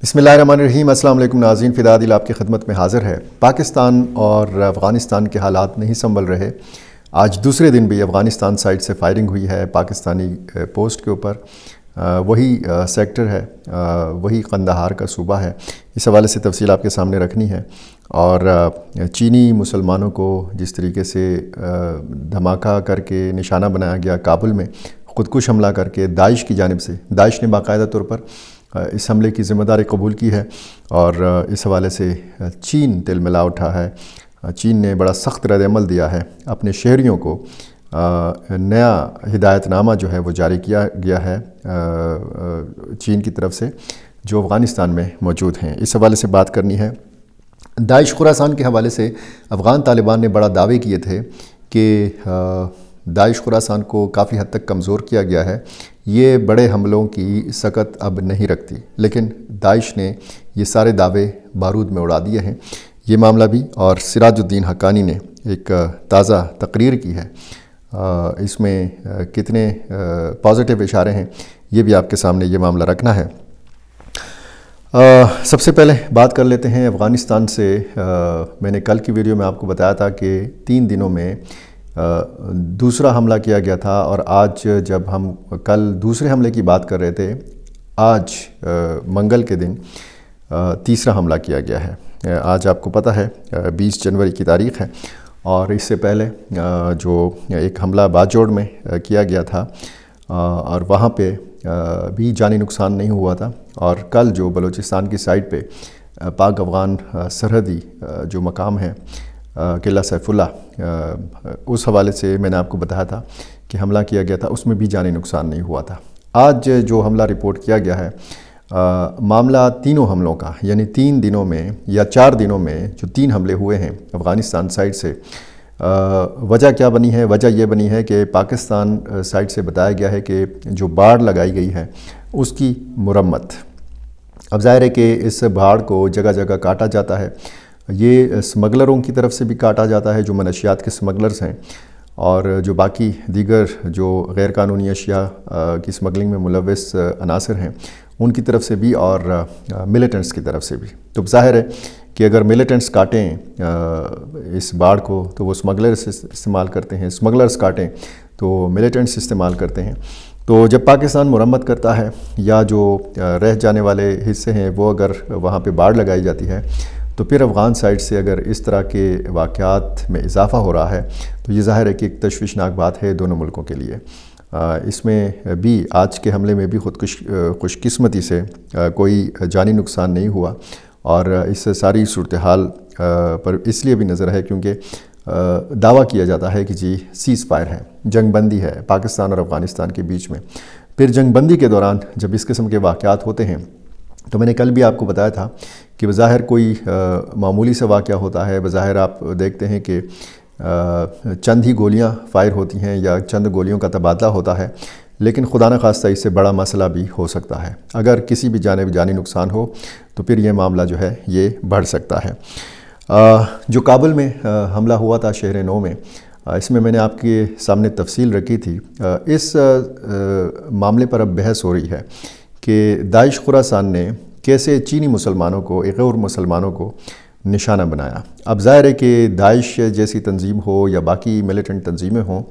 بسم اللہ الرحمن الرحیم۔ السلام علیکم ناظرین، فدا دل آپ کی خدمت میں حاضر ہے۔ پاکستان اور افغانستان کے حالات نہیں سنبھل رہے۔ آج دوسرے دن بھی افغانستان سائڈ سے فائرنگ ہوئی ہے پاکستانی پوسٹ کے اوپر۔ وہی سیکٹر ہے، وہی قندھار کا صوبہ ہے۔ اس حوالے سے تفصیل آپ کے سامنے رکھنی ہے۔ اور چینی مسلمانوں کو جس طریقے سے دھماکہ کر کے نشانہ بنایا گیا کابل میں، خودکش حملہ کر کے داعش کی جانب سے، داعش نے باقاعدہ طور پر اس حملے کی ذمہ داری قبول کی ہے، اور اس حوالے سے چین تل ملا اٹھا ہے۔ چین نے بڑا سخت رد عمل دیا ہے، اپنے شہریوں کو نیا ہدایت نامہ جو ہے وہ جاری کیا گیا ہے چین کی طرف سے، جو افغانستان میں موجود ہیں۔ اس حوالے سے بات کرنی ہے۔ داعش خراسان کے حوالے سے افغان طالبان نے بڑا دعوے کیے تھے کہ داعش خراسان کو کافی حد تک کمزور کیا گیا ہے، یہ بڑے حملوں کی سکت اب نہیں رکھتی، لیکن داعش نے یہ سارے دعوے بارود میں اڑا دیے ہیں۔ یہ معاملہ بھی، اور سراج الدین حقانی نے ایک تازہ تقریر کی ہے، اس میں کتنے پازیٹیو اشارے ہیں یہ بھی آپ کے سامنے یہ معاملہ رکھنا ہے۔ سب سے پہلے بات کر لیتے ہیں افغانستان سے۔ میں نے کل کی ویڈیو میں آپ کو بتایا تھا کہ 3 دنوں میں دوسرا حملہ کیا گیا تھا، اور آج جب ہم کل دوسرے حملے کی بات کر رہے تھے، آج منگل کے دن تیسرا حملہ کیا گیا ہے۔ آج آپ کو پتہ ہے 20 جنوری کی تاریخ ہے، اور اس سے پہلے جو ایک حملہ باجوڑ میں کیا گیا تھا، اور وہاں پہ بھی جانی نقصان نہیں ہوا تھا۔ اور کل جو بلوچستان کی سائڈ پہ پاک افغان سرحدی جو مقام ہے قلعہ سیف اللہ، اس حوالے سے میں نے آپ کو بتایا تھا کہ حملہ کیا گیا تھا، اس میں بھی جانی نقصان نہیں ہوا تھا۔ آج جو حملہ رپورٹ کیا گیا ہے، معاملہ تینوں حملوں کا، یعنی 3 دنوں میں یا 4 دنوں میں جو 3 حملے ہوئے ہیں افغانستان سائڈ سے، وجہ کیا بنی ہے؟ وجہ یہ بنی ہے کہ پاکستان سائڈ سے بتایا گیا ہے کہ جو باڑ لگائی گئی ہے اس کی مرمت۔ اب ظاہر ہے کہ اس باڑ کو جگہ جگہ کاٹا جاتا ہے، یہ سمگلروں کی طرف سے بھی کاٹا جاتا ہے جو منشیات کے سمگلرز ہیں، اور جو باقی دیگر جو غیر قانونی اشیاء کی سمگلنگ میں ملوث عناصر ہیں ان کی طرف سے بھی، اور ملیٹنٹس کی طرف سے بھی۔ تو ظاہر ہے کہ اگر ملیٹنٹس کاٹیں اس باڑ کو تو وہ سمگلرز استعمال کرتے ہیں، سمگلرز کاٹیں تو ملیٹنٹس استعمال کرتے ہیں۔ تو جب پاکستان مرمت کرتا ہے، یا جو رہ جانے والے حصے ہیں وہ اگر وہاں پہ باڑ لگائی جاتی ہے، تو پھر افغان سائڈ سے اگر اس طرح کے واقعات میں اضافہ ہو رہا ہے تو یہ ظاہر ہے کہ ایک تشویشناک بات ہے دونوں ملکوں کے لیے۔ اس میں بھی آج کے حملے میں بھی خوش قسمتی سے کوئی جانی نقصان نہیں ہوا، اور اس ساری صورتحال پر اس لیے بھی نظر ہے کیونکہ دعویٰ کیا جاتا ہے کہ جی سیز فائر ہے، جنگ بندی ہے پاکستان اور افغانستان کے بیچ میں۔ پھر جنگ بندی کے دوران جب اس قسم کے واقعات ہوتے ہیں تو میں نے کل بھی آپ کو بتایا تھا کہ بظاہر کوئی معمولی سے واقعہ ہوتا ہے، بظاہر آپ دیکھتے ہیں کہ چند ہی گولیاں فائر ہوتی ہیں یا چند گولیوں کا تبادلہ ہوتا ہے، لیکن خدا نخواستہ اس سے بڑا مسئلہ بھی ہو سکتا ہے۔ اگر کسی بھی جانب جانی نقصان ہو تو پھر یہ معاملہ جو ہے یہ بڑھ سکتا ہے۔ جو کابل میں حملہ ہوا تھا شہر نو میں، اس میں نے آپ کے سامنے تفصیل رکھی تھی۔ اس معاملے پر اب بحث ہو رہی ہے کہ داعش خراسان نے کیسے چینی مسلمانوں کو، غیر مسلمانوں کو نشانہ بنایا۔ اب ظاہر ہے کہ داعش جیسی تنظیم ہو یا باقی ملیٹنٹ تنظیمیں ہوں،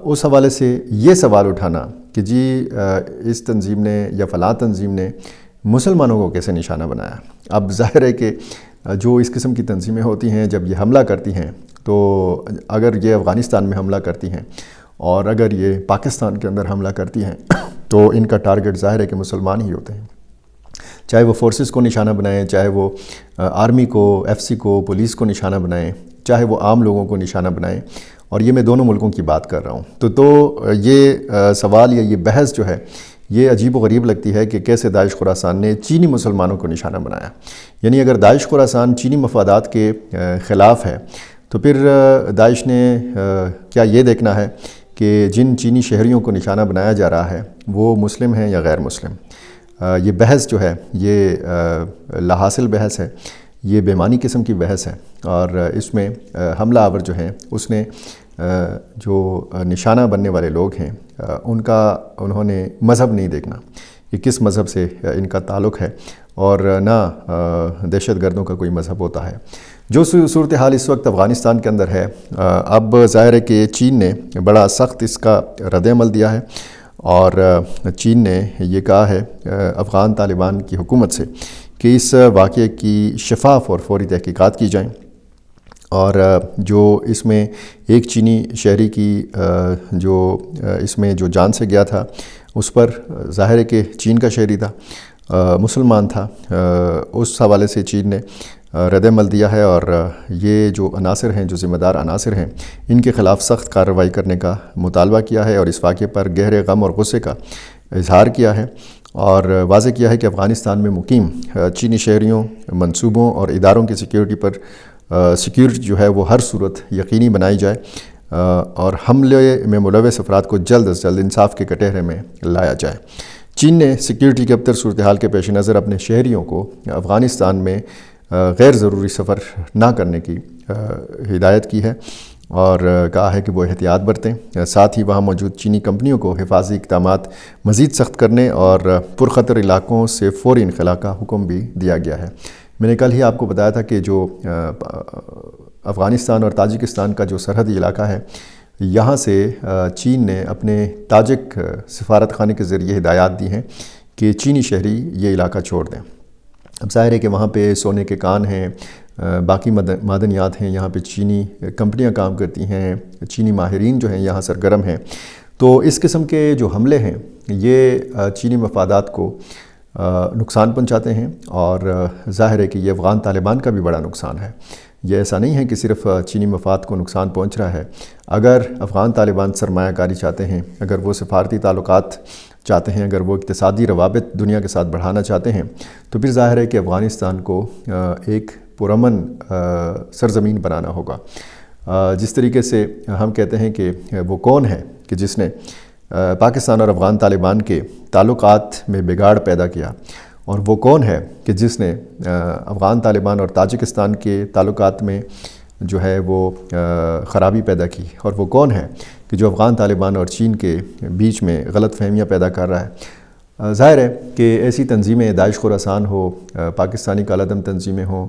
اس حوالے سے یہ سوال اٹھانا کہ جی اس تنظیم نے یا فلاں تنظیم نے مسلمانوں کو کیسے نشانہ بنایا۔ اب ظاہر ہے کہ جو اس قسم کی تنظیمیں ہوتی ہیں جب یہ حملہ کرتی ہیں، تو اگر یہ افغانستان میں حملہ کرتی ہیں اور اگر یہ پاکستان کے اندر حملہ کرتی ہیں تو ان کا ٹارگٹ ظاہر ہے کہ مسلمان ہی ہوتے ہیں، چاہے وہ فورسز کو نشانہ بنائیں، چاہے وہ آرمی کو، ایف سی کو، پولیس کو نشانہ بنائیں، چاہے وہ عام لوگوں کو نشانہ بنائیں، اور یہ میں دونوں ملکوں کی بات کر رہا ہوں۔ تو یہ سوال یا یہ بحث جو ہے یہ عجیب و غریب لگتی ہے کہ کیسے داعش خراسان نے چینی مسلمانوں کو نشانہ بنایا۔ یعنی اگر داعش خراسان چینی مفادات کے خلاف ہے تو پھر داعش نے کیا یہ دیکھنا ہے کہ جن چینی شہریوں کو نشانہ بنایا جا رہا ہے وہ مسلم ہیں یا غیر مسلم؟ یہ بحث جو ہے یہ لاحاصل بحث ہے، یہ بےمانی قسم کی بحث ہے، اور اس میں حملہ آور جو ہیں اس نے جو نشانہ بننے والے لوگ ہیں انہوں نے مذہب نہیں دیکھنا کہ کس مذہب سے ان کا تعلق ہے، اور نہ دہشت گردوں کا کوئی مذہب ہوتا ہے۔ جو صورتحال اس وقت افغانستان کے اندر ہے، اب ظاہر ہے کہ چین نے بڑا سخت اس کا رد عمل دیا ہے، اور چین نے یہ کہا ہے افغان طالبان کی حکومت سے کہ اس واقعے کی شفاف اور فوری تحقیقات کی جائیں، اور جو اس میں ایک چینی شہری کی جو اس میں جو جان سے گیا تھا، اس پر ظاہر ہے کہ چین کا شہری تھا، مسلمان تھا، اس حوالے سے چین نے رد عمل دیا ہے، اور یہ جو عناصر ہیں، جو ذمہ دار عناصر ہیں، ان کے خلاف سخت کارروائی کرنے کا مطالبہ کیا ہے، اور اس واقعے پر گہرے غم اور غصے کا اظہار کیا ہے، اور واضح کیا ہے کہ افغانستان میں مقیم چینی شہریوں، منصوبوں اور اداروں کی سیکیورٹی پر سیکیورٹی جو ہے وہ ہر صورت یقینی بنائی جائے، اور حملے میں ملوث افراد کو جلد از جلد انصاف کے کٹہرے میں لایا جائے۔ چین نے سیکیورٹی کے ابتر صورتحال کے پیش نظر اپنے شہریوں کو افغانستان میں غیر ضروری سفر نہ کرنے کی ہدایت کی ہے، اور کہا ہے کہ وہ احتیاط برتیں، ساتھ ہی وہاں موجود چینی کمپنیوں کو حفاظتی اقدامات مزید سخت کرنے اور پرخطر علاقوں سے فوری انخلاء کا حکم بھی دیا گیا ہے۔ میں نے کل ہی آپ کو بتایا تھا کہ جو افغانستان اور تاجکستان کا جو سرحدی علاقہ ہے، یہاں سے چین نے اپنے تاجک سفارت خانے کے ذریعے ہدایات دی ہیں کہ چینی شہری یہ علاقہ چھوڑ دیں۔ اب ظاہر ہے کہ وہاں پہ سونے کے کان ہیں، باقی معدنیات ہیں، یہاں پہ چینی کمپنیاں کام کرتی ہیں، چینی ماہرین جو ہیں یہاں سرگرم ہیں، تو اس قسم کے جو حملے ہیں یہ چینی مفادات کو نقصان پہنچاتے ہیں، اور ظاہر ہے کہ یہ افغان طالبان کا بھی بڑا نقصان ہے۔ یہ ایسا نہیں ہے کہ صرف چینی مفاد کو نقصان پہنچ رہا ہے۔ اگر افغان طالبان سرمایہ کاری چاہتے ہیں، اگر وہ سفارتی تعلقات چاہتے ہیں، اگر وہ اقتصادی روابط دنیا کے ساتھ بڑھانا چاہتے ہیں، تو پھر ظاہر ہے کہ افغانستان کو ایک پرامن سرزمین بنانا ہوگا۔ جس طریقے سے ہم کہتے ہیں کہ وہ کون ہے کہ جس نے پاکستان اور افغان طالبان کے تعلقات میں بگاڑ پیدا کیا، اور وہ کون ہے کہ جس نے افغان طالبان اور تاجکستان کے تعلقات میں جو ہے وہ خرابی پیدا کی، اور وہ کون ہے کہ جو افغان طالبان اور چین کے بیچ میں غلط فہمیاں پیدا کر رہا ہے۔ ظاہر ہے کہ ایسی تنظیمیں داعش خراسان ہو، پاکستانی کالعدم تنظیمیں ہوں،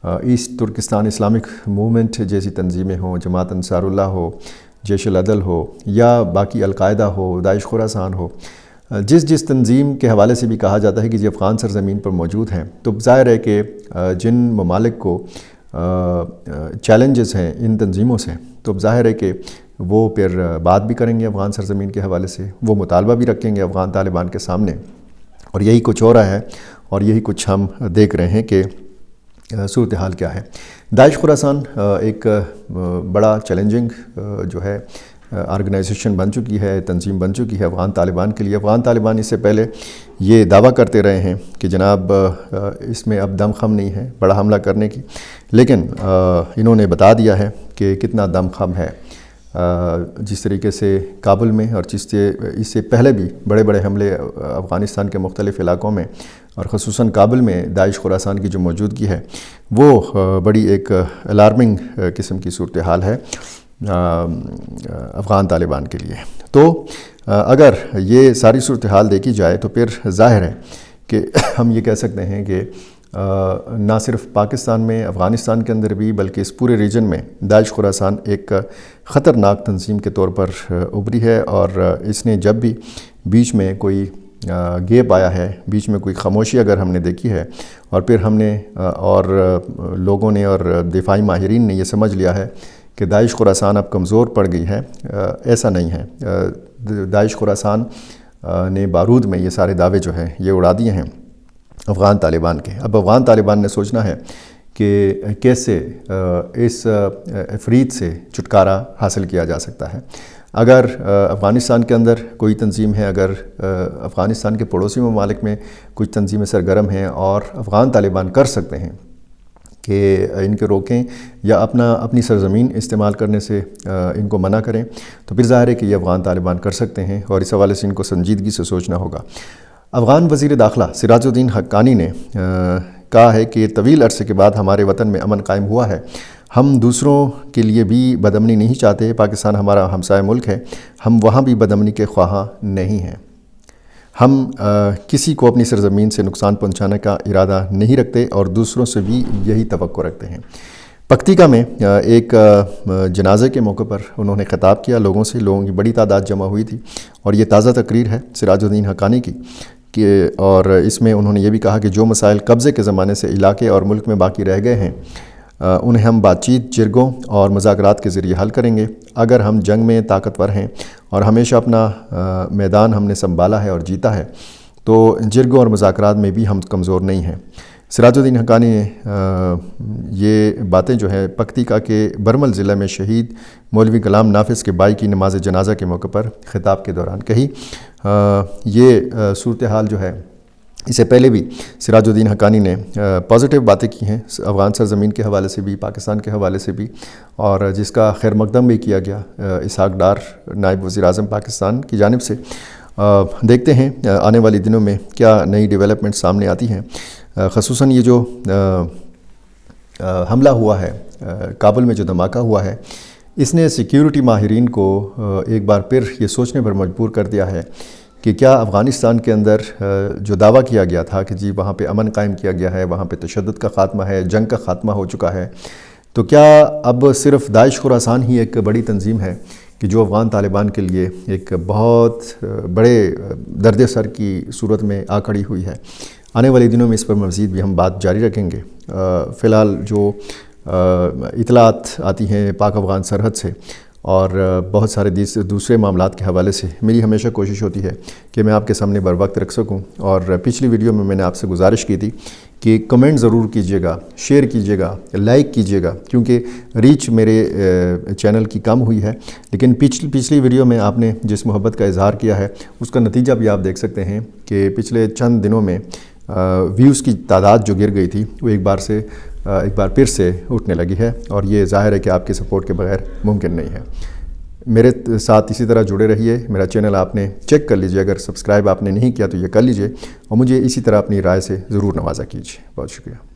ایسٹ ترکستان اسلامک موومنٹ جیسی تنظیمیں ہوں، جماعت انصار اللہ ہو، جیش العدل ہو، یا باقی القاعدہ ہو، داعش خراسان ہو، جس تنظیم کے حوالے سے بھی کہا جاتا ہے کہ یہ افغان سرزمین پر موجود ہیں، تو ظاہر ہے کہ جن ممالک کو چیلنجز ہیں ان تنظیموں سے، تو ظاہر ہے کہ وہ پھر بات بھی کریں گے افغان سرزمین کے حوالے سے، وہ مطالبہ بھی رکھیں گے افغان طالبان کے سامنے، اور یہی کچھ ہو رہا ہے، اور یہی کچھ ہم دیکھ رہے ہیں کہ صورتحال کیا ہے۔ داعش خراسان ایک بڑا چیلنجنگ جو ہے آرگنائزیشن بن چکی ہے، تنظیم بن چکی ہے افغان طالبان کے لیے۔ افغان طالبان اس سے پہلے یہ دعویٰ کرتے رہے ہیں کہ جناب اس میں اب دم خم نہیں ہے بڑا حملہ کرنے کی، لیکن انہوں نے بتا دیا ہے کہ کتنا دم خم ہے۔ جس طریقے سے کابل میں اور اس سے پہلے بھی بڑے بڑے حملے افغانستان کے مختلف علاقوں میں، اور خصوصاً کابل میں داعش خراسان کی جو موجودگی ہے وہ بڑی ایک الارمنگ قسم کی صورتحال ہے افغان طالبان کے لیے۔ تو اگر یہ ساری صورتحال دیکھی جائے تو پھر ظاہر ہے کہ ہم یہ کہہ سکتے ہیں کہ نہ صرف پاکستان میں، افغانستان کے اندر بھی، بلکہ اس پورے ریجن میں داعش خراسان ایک خطرناک تنظیم کے طور پر ابھری ہے، اور اس نے جب بھی بیچ میں کوئی گیپ آیا ہے، بیچ میں کوئی خاموشی اگر ہم نے دیکھی ہے، اور پھر ہم نے اور لوگوں نے اور دفاعی ماہرین نے یہ سمجھ لیا ہے کہ داعش خراسان اب کمزور پڑ گئی ہے، ایسا نہیں ہے۔ داعش خراسان نے بارود میں یہ سارے دعوے جو ہیں یہ اڑا دیے ہیں افغان طالبان کے۔ اب افغان طالبان نے سوچنا ہے کہ کیسے اس افریط سے چھٹکارا حاصل کیا جا سکتا ہے۔ اگر افغانستان کے اندر کوئی تنظیم ہے، اگر افغانستان کے پڑوسی ممالک میں کچھ تنظیمیں سرگرم ہیں اور افغان طالبان کر سکتے ہیں کہ ان کے روکیں یا اپنی سرزمین استعمال کرنے سے ان کو منع کریں، تو پھر ظاہر ہے کہ یہ افغان طالبان کر سکتے ہیں، اور اس حوالے سے ان کو سنجیدگی سے سوچنا ہوگا۔ افغان وزیر داخلہ سراج الدین حقانی نے کہا ہے کہ طویل عرصے کے بعد ہمارے وطن میں امن قائم ہوا ہے، ہم دوسروں کے لیے بھی بدامنی نہیں چاہتے، پاکستان ہمارا ہمسائے ملک ہے، ہم وہاں بھی بدامنی کے خواہاں نہیں ہیں۔ ہم کسی کو اپنی سرزمین سے نقصان پہنچانے کا ارادہ نہیں رکھتے اور دوسروں سے بھی یہی توقع رکھتے ہیں۔ پکتیکا میں ایک جنازے کے موقع پر انہوں نے خطاب کیا لوگوں سے، لوگوں کی بڑی تعداد جمع ہوئی تھی، اور یہ تازہ تقریر ہے سراج الدین حقانی کی اور اس میں انہوں نے یہ بھی کہا کہ جو مسائل قبضے کے زمانے سے علاقے اور ملک میں باقی رہ گئے ہیں انہیں ہم بات چیت، جرگوں اور مذاکرات کے ذریعے حل کریں گے۔ اگر ہم جنگ میں طاقتور ہیں اور ہمیشہ اپنا میدان ہم نے سنبھالا ہے اور جیتا ہے تو جرگوں اور مذاکرات میں بھی ہم کمزور نہیں ہیں۔ سراج الدین حقانی نے یہ باتیں جو ہے پکتیکا کے برمل ضلع میں شہید مولوی غلام نافذ کے بھائی کی نماز جنازہ کے موقع پر خطاب کے دوران کہی۔ یہ صورتحال جو ہے اس سے پہلے بھی سراج الدین حقانی نے پازیٹیو باتیں کی ہیں افغان سرزمین کے حوالے سے بھی، پاکستان کے حوالے سے بھی، اور جس کا خیر مقدم بھی کیا گیا اسحاق ڈار نائب وزیر اعظم پاکستان کی جانب سے۔ دیکھتے ہیں آنے والی دنوں میں کیا نئی ڈیولپمنٹ سامنے آتی ہیں، خصوصاً یہ جو حملہ ہوا ہے کابل میں، جو دھماکہ ہوا ہے، اس نے سیکیورٹی ماہرین کو ایک بار پھر یہ سوچنے پر مجبور کر دیا ہے کہ کیا افغانستان کے اندر جو دعویٰ کیا گیا تھا کہ جی وہاں پہ امن قائم کیا گیا ہے، وہاں پہ تشدد کا خاتمہ ہے، جنگ کا خاتمہ ہو چکا ہے، تو کیا اب صرف داعش خراسان ہی ایک بڑی تنظیم ہے کہ جو افغان طالبان کے لیے ایک بہت بڑے درد سر کی صورت میں آ کھڑی ہوئی ہے؟ آنے والے دنوں میں اس پر مزید بھی ہم بات جاری رکھیں گے۔ فی الحال جو اطلاعات آتی ہیں پاک افغان سرحد سے اور بہت سارے دوسرے معاملات کے حوالے سے، میری ہمیشہ کوشش ہوتی ہے کہ میں آپ کے سامنے بر وقت رکھ سکوں، اور پچھلی ویڈیو میں نے آپ سے گزارش کی تھی کہ کمنٹ ضرور کیجئے گا، شیئر کیجئے گا، لائک کیجئے گا، کیونکہ ریچ میرے چینل کی کم ہوئی ہے، لیکن پچھلی ویڈیو میں آپ نے جس محبت کا اظہار کیا ہے اس کا نتیجہ بھی آپ دیکھ سکتے ہیں کہ پچھلے چند دنوں میں ویوز کی تعداد جو گر گئی تھی وہ ایک بار پھر سے اٹھنے لگی ہے، اور یہ ظاہر ہے کہ آپ کے سپورٹ کے بغیر ممکن نہیں ہے۔ میرے ساتھ اسی طرح جڑے رہیے، میرا چینل آپ نے چیک کر لیجئے، اگر سبسکرائب آپ نے نہیں کیا تو یہ کر لیجئے، اور مجھے اسی طرح اپنی رائے سے ضرور نوازا کیجئے۔ بہت شکریہ۔